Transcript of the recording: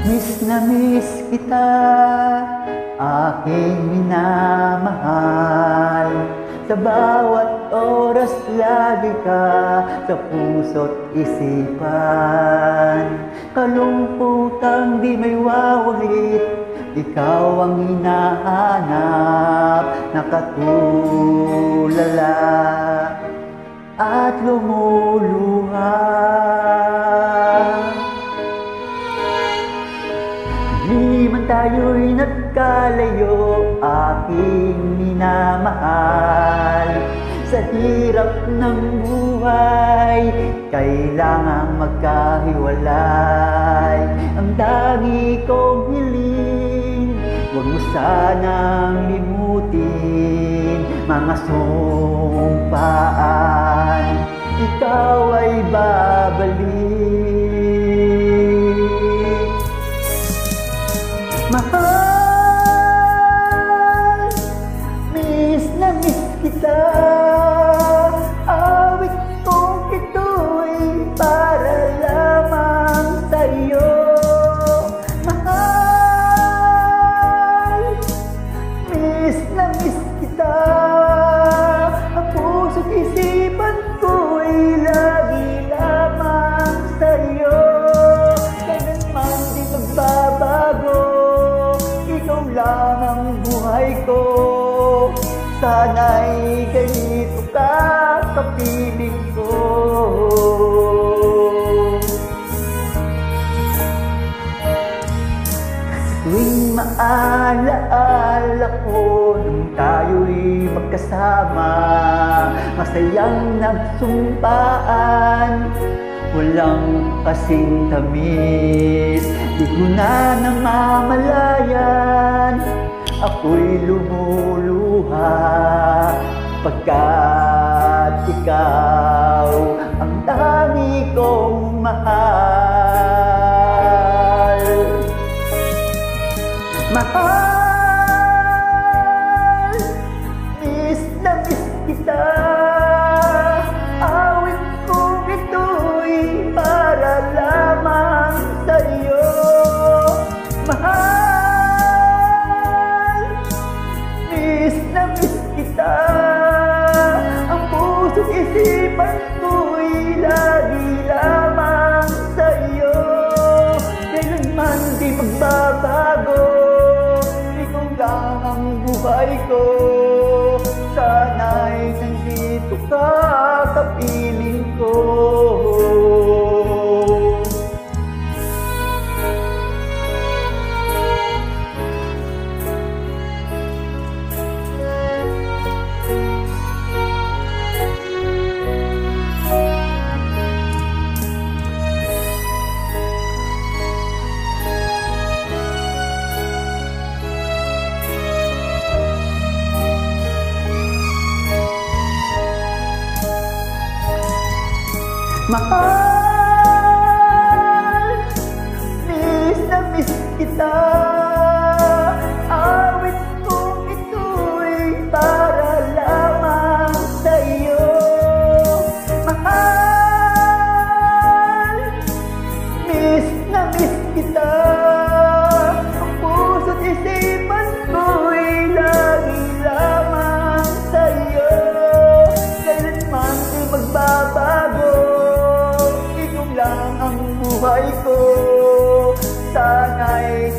Miss na miss kita, aking minamahal. Sa bawat oras lagi ka sa puso't isipan. Kalumputang di may wawalit, ikaw ang hinahanap. Nakatulala at lumuluha. Di man tayo'y nagkalayo, aking minamahal. Sa hirap ng buhay, kailangang magkahiwalay. Ang tangi kong hiling, huwag mo sanang limutin mga sumpaan, ikaw ay babalik. Mahal, miss na miss kita. Awit kong ito'y para lamang sa'yo. Mahal, miss na miss kita. Ang puso't isipan ko'y lagi lamang sa'yo. Kailanman di magbabago, ikaw lang ang buhay ko. Sana'y ganito ka kapiling ko. Tuwing maalaala ko nung tayo'y magkasama, masayang nagsumpaan, walang kasing tamis. Di ko na namamalayan, ako'y lumuluha, pagkat ikaw ang tangi kong mahal. Mahal, miss na miss kita. Awit kong ito'y para lamang sa'yo. Mahal, miss na miss kita. Ang puso't isipan ko'y lagi lamang sa'yo. Kailanman di magbabago, ikaw lang ang buhay ko. Sana'y nandito ka kapiling ko. Mahal, miss na miss kita. Awit kong ito'y para lamang sa'yo. Mahal, miss na miss kita. Ang puso't isipan ko'y lagi lamang sa'yo. Kailanman di magbabago, lang ang buhay ko. Sana'y